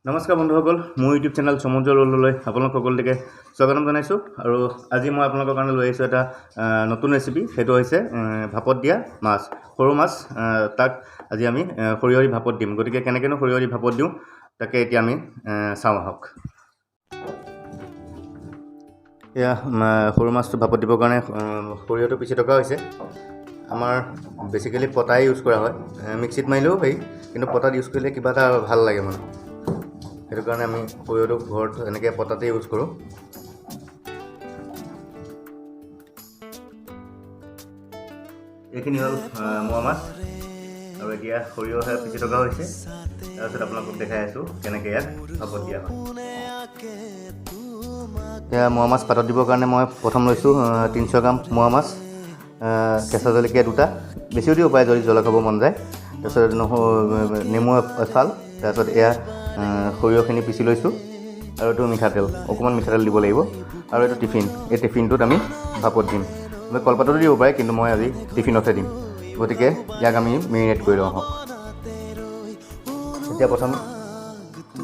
নমস্কাৰ বন্ধুসকল, মোৰ ইউটিউব চেনেল সমুদ্ৰ ললৈ আপোনালোক সকলোকে স্বাগতম জনাইছোঁ। আৰু আজি মই আপোনালোকৰ কাৰণে লৈ আহিছোঁ এটা নতুন ৰেচিপি। সেইটো হৈছে ভাপত দিয়া মাছ, সৰু মাছ। তাক আজি আমি সৰিয়হ দি ভাপত দিম। গতিকে কেনেকৈনো সৰিয়হ দি ভাপত দিওঁ তাকে এতিয়া আমি চাওঁ আহক। এয়া সৰু মাছটো ভাপত দিবৰ কাৰণে সৰিয়হটো পিচি থকা হৈছে। আমাৰ বেচিকেলি পটাই ইউজ কৰা হয়, মিক্সিত মাৰিলেও পাৰি, কিন্তু পটাত ইউজ কৰিলে কিবা এটা ভাল লাগে মানে। সেইটো কাৰণে আমি সৰিয়হটো ঘৰত এনেকৈ পটাতে ইউজ কৰোঁ। এইখিনি হ'ল মোৱা মাছ, আৰু এতিয়া সৰিয়হে পিচি থকা হৈছে। তাৰপিছত আপোনালোকক দেখাই আছোঁ কেনেকৈ ইয়াক ভাপত দিয়া হয়। এতিয়া মোৱা মাছ পাতত দিবৰ কাৰণে মই প্ৰথম লৈছোঁ 300 গ্ৰাম মোৱা মাছ, কেঁচা জলকীয়া 2টা, বেছিও দিব পাৰে যদি জ্বলা খাব মন যায়। তাৰপিছত নেমু এফাল, তাৰপিছত এয়া সৰিয়হখিনি পিচি লৈছোঁ, আৰু এইটো মিঠাতেল, অকণমান মিঠাতেল দিব লাগিব। আৰু এইটো টিফিন, এই টিফিনটোত আমি ভাপত দিম। মই কলপাততো দিব পাৰে, কিন্তু মই আজি টিফিনতহে দিম। গতিকে ইয়াক আমি মেৰিনেট কৰি লওঁ আহক। এতিয়া প্ৰথম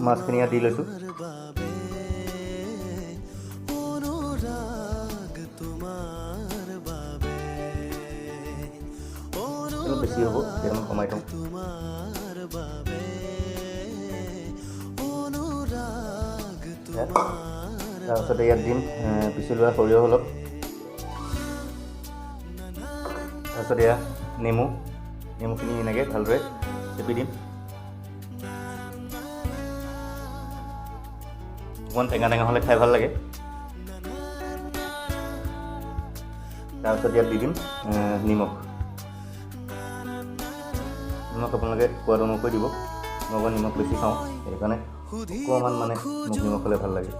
মাছখিনি ইয়াত দি লৈছোঁ। বেছি হ'ব, কেইটামান কমাই থওঁ। তাৰপিছতে ইয়াত দিম পিচি লোৱা সৰিয়হ অলপ, তাৰপিছত এয়া নেমুখিনি এনেকৈ ভালদৰে চেপি দিম। অকণমান টেঙা হ'লে খাই ভাল লাগে। তাৰপিছত ইয়াত দি দিম নিমখ আপোনালোকে সোৱাদ অনুসৰি দিব। মই অকণ নিমখ বেছি খাওঁ, সেইকাৰণে অকণমান মানে মোক নিমখ হ'লে ভাল লাগে।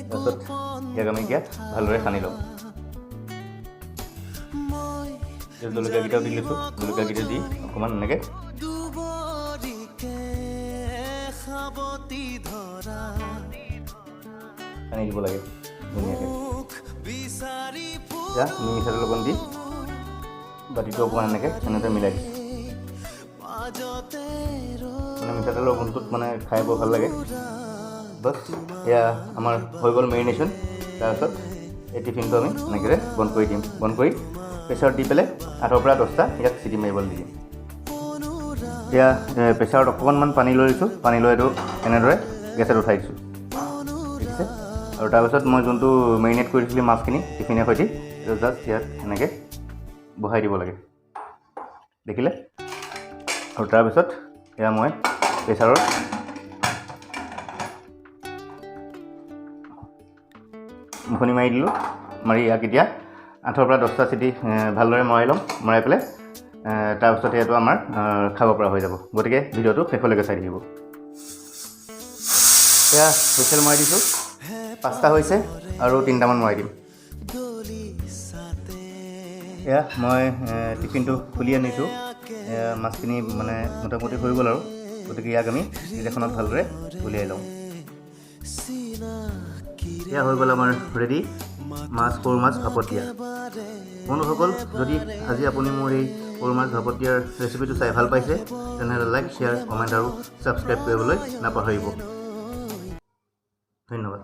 তাৰপিছত ইয়াক আমি এতিয়া ভালদৰে সানি লওঁ। জলকীয়াকেইটাও দি লৈছোঁ, জলকীয়াকেইটা দি অকণমান এনেকৈ সানি দিব লাগে ধুনীয়াকৈ। এতিয়া মিঠাতেল অকণ দি বাতিটো অকণমান এনেকৈ মিলাই দিছোঁ। মানে মিঠাতেলৰ গোন্ধটোত মানে খাই বৰ ভাল লাগে। বছ, এয়া আমাৰ হৈ গ'ল মেৰিনেশ্যন। তাৰপিছত এই টিফিনটো আমি এনেকৈ বন্ধ কৰি দিম। বন্ধ কৰি প্ৰেছাৰত দি পেলাই 8ৰ পৰা 10টা ইয়াক চিটি মাৰিবলৈ দি দিম। এতিয়া প্ৰেছাৰত অকণমান পানী লৈ লৈছোঁ, পানী লৈ এইটো এনেদৰে গেছত উঠাই দিছোঁ, ঠিক আছে। আৰু তাৰপিছত মই যোনটো মেৰিনেট কৰি দিছিলোঁ মাছখিনি টিফিনৰ সৈতে, এইটো জাষ্ট ইয়াত এনেকৈ বহাই দিব লাগে, দেখিলে। আৰু তাৰপিছত এয়া মই প্ৰেছাৰত মুখনি মাৰি দিলোঁ। মাৰি ইয়াক এতিয়া 8ৰ পৰা 10টা চিটি ভালদৰে মৰাই ল'ম। মৰাই পেলাই তাৰপিছত এইটো আমাৰ খাব পৰা হৈ যাব। গতিকে ভিডিঅ'টো শেষলৈকে চাই থাকিব। এয়া হুইচেল মৰাই দিছোঁ, 5টা হৈছে, আৰু 3টামান মৰাই দিম। এয়া মই টিফিনটো খুলি আনিছোঁ। মাছখিনি মানে মোটামুটি হৈ গ'ল আৰু। গতিকে ইয়াক আমি প্লেটখনত ভালদৰে উলিয়াই লওঁ। এয়া হৈ গ'ল আমাৰ ৰেডি সৰু মাছ ভাপত দিয়া। বন্ধুসকল, যদি আজি আপুনি মোৰ এই সৰু মাছ ভাপত দিয়াৰ ৰেচিপিটো চাই ভাল পাইছে, তেনেহ'লে লাইক, শ্বেয়াৰ, কমেণ্ট আৰু ছাবস্ক্ৰাইব কৰিবলৈ নাপাহৰিব। ধন্যবাদ।